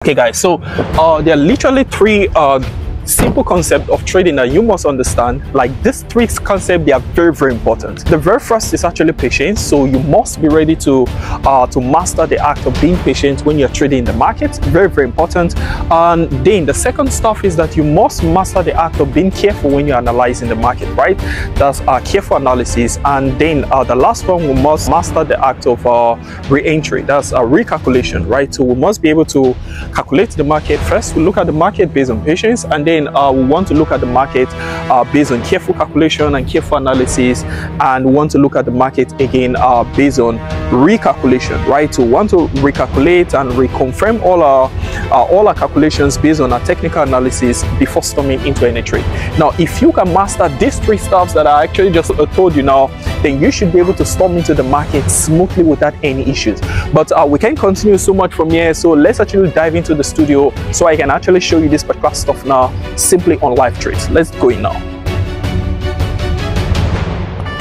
Okay guys, so there are literally three simple concepts of trading that you must understand. Like these three concepts, they are very important. The very first is actually patience. So you must be ready to master the act of being patient when you're trading in the market. Very important. And then the second stuff is that you must master the act of being careful when you're analyzing the market, right? That's careful analysis. And then the last one, we must master the act of re-entry. That's a recalculation, right? So we must be able to calculate the market. First, we look at the market based on patience, and then we want to look at the market based on careful calculation and careful analysis, and we want to look at the market again based on recalculation, right? So we want to recalculate and reconfirm all our calculations based on our technical analysis before storming into any trade. Now, if you can master these three steps that I actually just told you now, then you should be able to storm into the market smoothly without any issues. But we can continue so much from here, so let's actually dive into the studio so I can actually show you this particular stuff now simply on live trades. Let's go in now.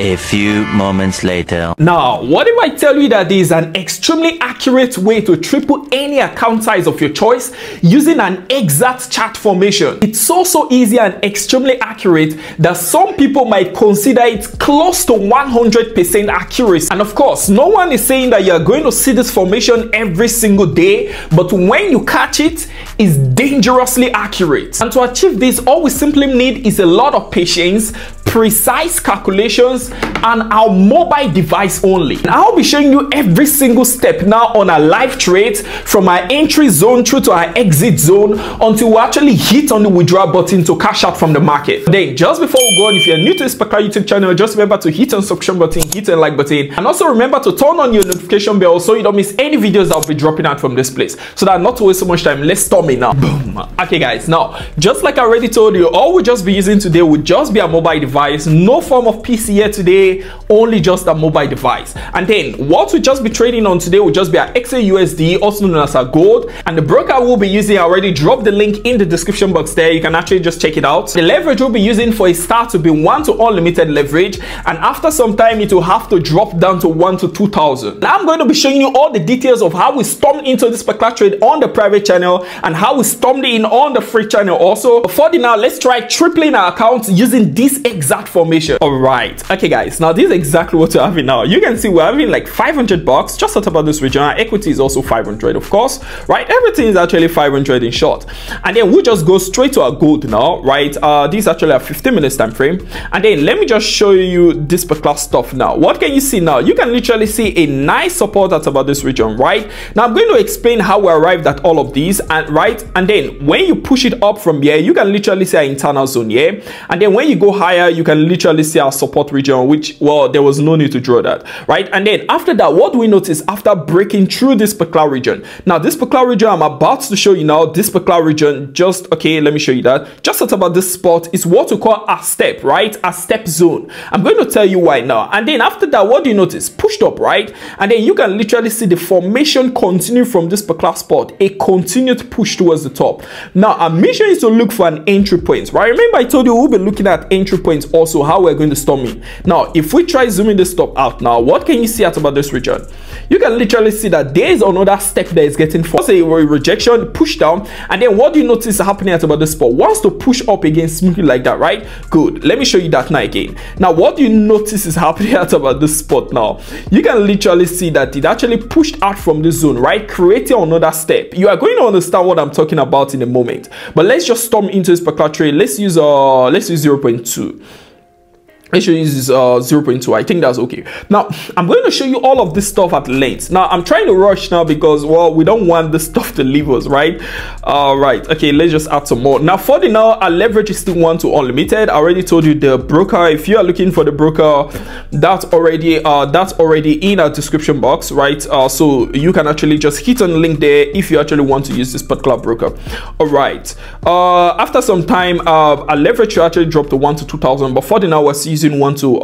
A few moments later. Now, what if I tell you that there is an extremely accurate way to triple any account size of your choice using an exact chart formation? It's so easy and extremely accurate that some people might consider it close to 100% accuracy. And of course, no one is saying that you're going to see this formation every single day, but when you catch it, it's dangerously accurate. And to achieve this, all we simply need is a lot of patience, precise calculations, and our mobile device only. And I'll be showing you every single step now on our live trades, from our entry zone through to our exit zone, until we actually hit on the withdrawal button to cash out from the market. Then, just before we go on, if you're new to this particular YouTube channel, just remember to hit on subscribe button, hit on like button, and also remember to turn on your notification bell so you don't miss any videos that I'll be dropping out from this place. So that not to waste so much time, let's storm it now. Boom. Okay guys, now just like I already told you, all we'll just be using today would just be a mobile device. No form of PC here today, only just a mobile device. And then what we'll just be trading on today will just be our XAUSD, also known as our gold. And the broker we'll be using, I already dropped the link in the description box there. You can actually just check it out. The leverage we'll be using for a start to be 1 to unlimited leverage, and after some time it will have to drop down to 1 to 2,000. Now I'm going to be showing you all the details of how we stormed into this particular trade on the private channel and how we stormed in on the free channel also. For now, let's try tripling our accounts using this exact formation. All right, okay guys, now this is exactly what we're having now. You can see we're having like 500 bucks just out about this region. Our equity is also 500, of course, right? Everything is actually 500 in short. And then we'll just go straight to our gold now, right? This is actually a 15 minutes time frame. And then let me just show you this particular stuff now. What can you see now? You can literally see a nice support that's about this region, right? Now I'm going to explain how we arrived at all of these, and right, and then when you push it up from here, you can literally see our internal zone here, and then when you go higher, you can literally see our support region, which, well, there was no need to draw that, right? And then after that, what do we notice after breaking through this particular region? Now this particular region I'm about to show you now, this particular region, just okay, let me show you that. Just at about this spot is what we call a step, right? A step zone. I'm going to tell you why now. And then after that, what do you notice? Pushed up, right? And then you can literally see the formation continue from this particular spot, a continued push towards the top. Now our mission is to look for an entry point, right? Remember I told you we'll be looking at entry points also, how we're going to storm in. Now if we try zooming this stop out now, what can you see at about this region? You can literally see that there is another step that is getting forced, a rejection, push down, and then what do you notice happening at about this spot? Wants to push up again smoothly like that, right? Good. Let me show you that now again. Now what do you notice is happening at about this spot now? You can literally see that it actually pushed out from this zone, right? Creating another step. You are going to understand what I'm talking about in a moment, but let's just storm into this particular trade. Let's use 0.2. Let's use 0.2. I think that's okay. Now I'm going to show you all of this stuff at length. Now I'm trying to rush now because, well, we don't want this stuff to leave us, right? Right, okay, let's just add some more. Now for the now, our leverage is still 1 to unlimited. I already told you the broker. If you are looking for the broker, that's already in our description box, right? So you can actually just hit on the link there if you actually want to use this particular broker. All right, after some time, our leverage should actually drop to 1 to 2,000, but for the now, we're using 1 to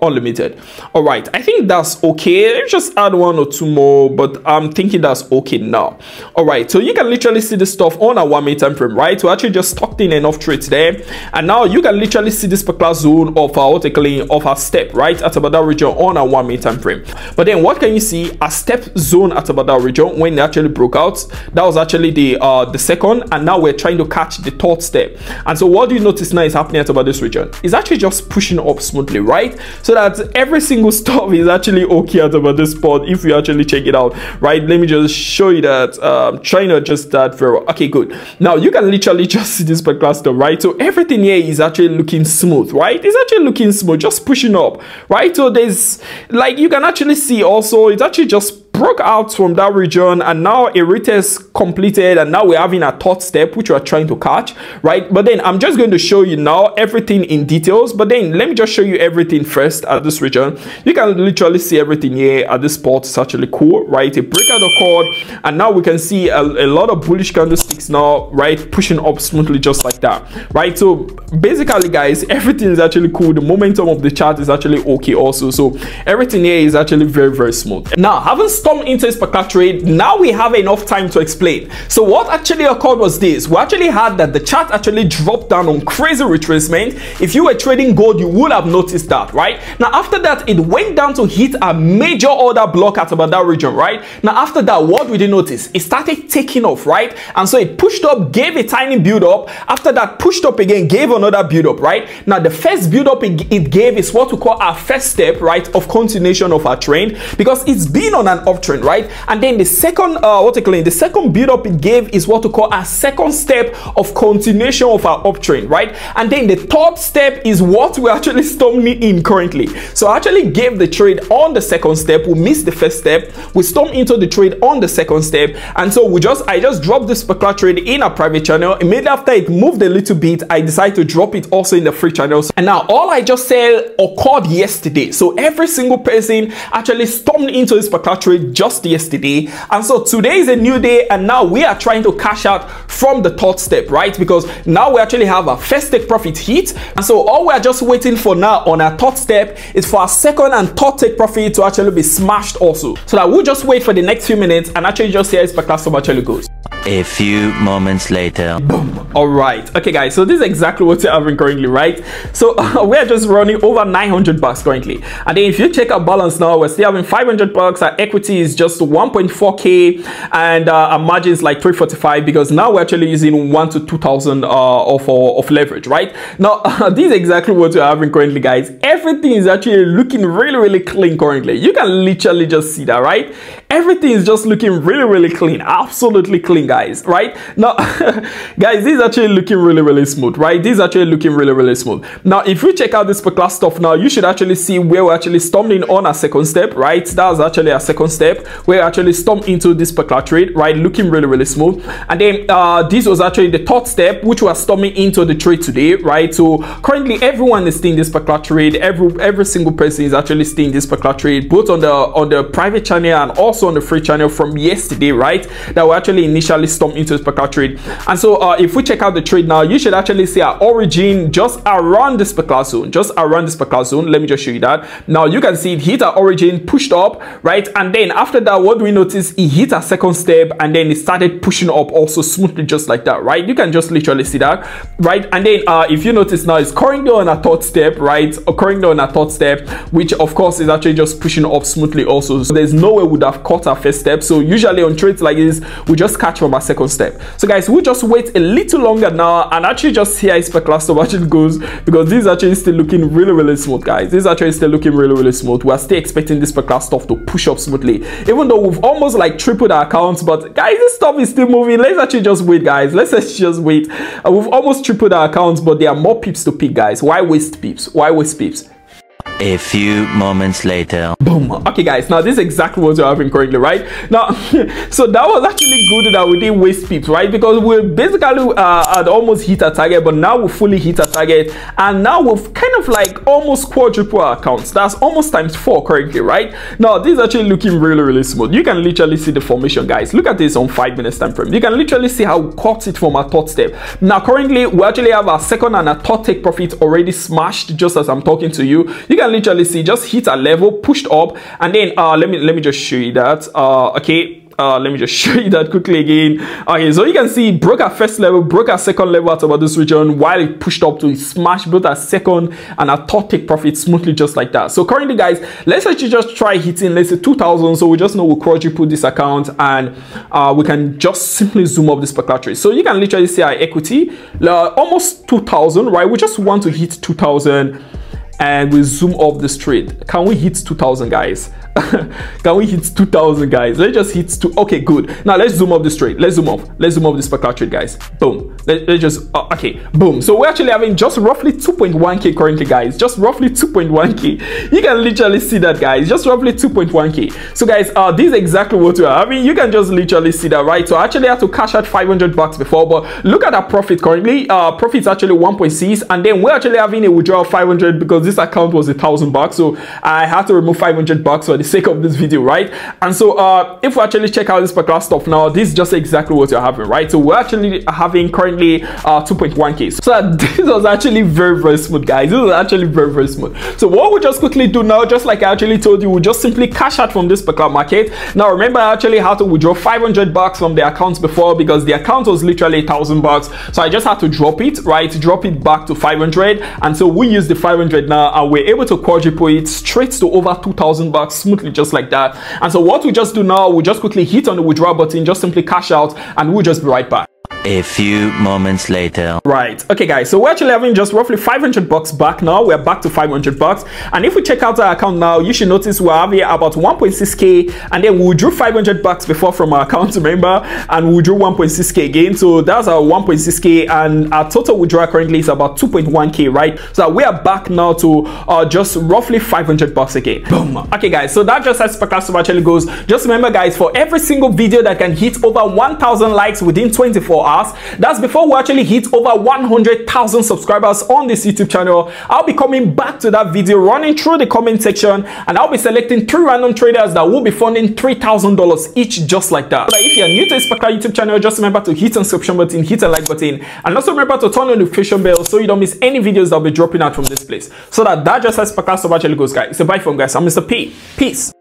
unlimited. All right, I think that's okay. Let me just add 1 or 2 more, but I'm thinking that's okay now. All right, so you can literally see this stuff on our 1 minute time frame, right? We actually just stocked in enough trades there, and now you can literally see this particular zone of our of our step, right, at about that region on our 1 minute time frame. But then what can you see? A step zone at about that region when it actually broke out. That was actually the second, and now we're trying to catch the third step. And so what do you notice now is happening at about this region? It's actually just pushing up smoothly, right? So that every single stuff is actually okay at about this spot if you actually check it out, right? Let me just show you that. Trying to adjust that very well. Okay, good. Now you can literally just see this particular stuff, right? So everything here is actually looking smooth, right? It's actually looking smooth, just pushing up, right? So there's, like, you can actually see also it's actually just broke out from that region, and now a retest completed, and now we're having a third step which we're trying to catch, right? But then I'm just going to show you now everything in details, but then let me just show you everything first at this region. You can literally see everything here at this spot. It's actually cool, right? A breakout occurred, and now we can see a lot of bullish candlesticks now, right, pushing up smoothly just like that, right? So basically guys, everything is actually cool. The momentum of the chart is actually okay also, so everything here is actually very, very smooth. Now, having into this particular trade, now we have enough time to explain. So what actually occurred was this. We actually had that the chart actually dropped down on crazy retracement. If you were trading gold, you would have noticed that, right? Now after that, it went down to hit a major order block at about that region, right? Now after that, what did you notice? It started taking off, right? And so it pushed up, gave a tiny build up. After that, pushed up again, gave another build up, right? Now the first build up it gave is what we call our first step, right, of continuation of our trend, because it's been on an uptrend, right? And then the second the second build up it gave is what we call a second step of continuation of our uptrend, right? And then the third step is what we're actually storming in currently. So I actually gave the trade on the second step. We missed the first step, we stormed into the trade on the second step, and so I just dropped this particular trade in a private channel. Immediately after it moved a little bit, I decided to drop it also in the free channels, and now all I just said occurred yesterday. So every single person actually stormed into this particular trade just yesterday, and so today is a new day, and now we are trying to cash out from the third step, right? Because now we actually have a first take profit hit, and so all we are just waiting for now on our third step is for our second and third take profit to actually be smashed also, so that we'll just wait for the next few minutes and actually just see how this particular actually goes. A few moments later. Boom. All right, okay guys, so this is exactly what we're having currently, right? So we're just running over 900 bucks currently, and then if you check our balance now, we're still having 500 bucks. Our equity is just 1.4k, and our margin is like 345, because now we're actually using 1 to 2,000 of leverage, right? Now this is exactly what we're having currently, guys. Everything is actually looking really, really clean currently. You can literally just see that, right? Everything is just looking really, really clean, absolutely clean, guys, right? Now guys, this is actually looking really, really smooth, right? This is actually looking really, really smooth. Now if you check out this particular stuff now, you should actually see where we're actually stumbling on a second step, right? That's actually a second step where actually stumped into this particular trade, right? Looking really, really smooth. And then this was actually the third step which was stumbling into the trade today, right? So currently everyone is seeing this particular trade. Every single person is actually seeing this particular trade, both on the private channel and also on the free channel from yesterday, right? That we actually initially stumped into this particular trade. And so if we check out the trade now, you should actually see our origin just around this particular zone, Let me just show you that. Now you can see it hit our origin, pushed up, right? And then after that, what do we notice? It hit a second step, and then it started pushing up also smoothly just like that, right? You can just literally see that, right? And then if you notice now, it's currently on a third step, right? Currently on a third step, which of course is actually just pushing up smoothly also. So there's no way we would have caught our first step. So usually on trades like this, we just catch from our second step. So guys, we'll just wait a little longer now and actually just see how this particular stuff actually goes, because this is actually still looking really, really smooth, guys. This is actually still looking really, really smooth. We're still expecting this particular stuff to push up smoothly, even though we've almost like tripled our accounts. But guys, this stuff is still moving. Let's actually just wait, guys. Let's just wait. We've almost tripled our accounts, but there are more pips to pick, guys. Why waste pips? Why waste pips? A few moments later. Boom. Okay guys, now this is exactly what you're having currently, right? Now so that was actually good that we didn't waste pips, right? Because we basically had almost hit a target, but now we fully hit a target, and now we've kind of like almost quadruple our accounts. That's almost times 4 currently, right? Now this is actually looking really smooth. You can literally see the formation, guys. Look at this on 5 minutes time frame. You can literally see how we caught it from our third step. Now currently we actually have our second and our third take profit already smashed just as I'm talking to you. You can literally see just hit a level, pushed up, and then let me just show you that. Okay, let me just show you that quickly again. Okay, so you can see it broke our first level, broke our second level at about this region, while it pushed up to smash both our second and our third take profit smoothly just like that. So currently guys, let's actually just try hitting, let's say 2,000. So we just know we'll quadruple this account, and we can just simply zoom up this particular trade. So you can literally see our equity almost 2,000, right? We just want to hit 2,000, and we zoom off this trade. Can we hit 2,000, guys? Can we hit 2,000, guys? Let's just hit 2. Okay, good. Now let's zoom up this trade. Let's zoom off this particular trade, guys. Boom. Let's just okay, boom. So we're actually having just roughly 2.1k currently, guys. Just roughly 2.1k. You can literally see that, guys. Just roughly 2.1k. So guys, this is exactly what we are having. You can just literally see that, right? So I actually had to cash out 500 bucks before, but look at our profit currently. Profit is actually 1.6, and then we're actually having a withdrawal of 500 because this account was 1,000 bucks. So I had to remove 500 bucks for the sake of this video, right? And so if we actually check out this particular stuff now, this is just exactly what you're having, right? So we're actually having currently 2.1k. So this was actually very smooth, guys. This was actually very smooth. So what we just quickly do now, just like I actually told you, we just simply cash out from this particular market. Now remember, I actually had to withdraw 500 bucks from the accounts before because the account was literally 1,000 bucks. So I just had to drop it, right? Drop it back to 500, and so we use the 500 now, and we're able to quadruple it straight to over 2,000 bucks smoothly just like that. And so what we just do now, we just quickly hit on the withdraw button, just simply cash out, and we'll just be right back. A few moments later. Right, okay guys, so we're actually having just roughly 500 bucks back now. We're back to 500 bucks, and if we check out our account now, you should notice we're having about 1.6k, and then we drew 500 bucks before from our account, remember, and we drew 1.6k again. So that's our 1.6k, and our total withdrawal currently is about 2.1k, right? So we are back now to just roughly 500 bucks again. Boom. Okay guys, so that just as Podcast actually goes. Just remember guys, for every single video that can hit over 1,000 likes within 24 hours, that's before we actually hit over 100,000 subscribers on this YouTube channel, I'll be coming back to that video, running through the comment section, and I'll be selecting 3 random traders that will be funding $3,000 each, just like that. But if you're new to this particular YouTube channel, just remember to hit the subscription button, hit the like button, and also remember to turn on the notification bell so you don't miss any videos that will be dropping out from this place. So that just as Podcast actually goes, guys. So bye from guys. I'm Mr. P. Peace.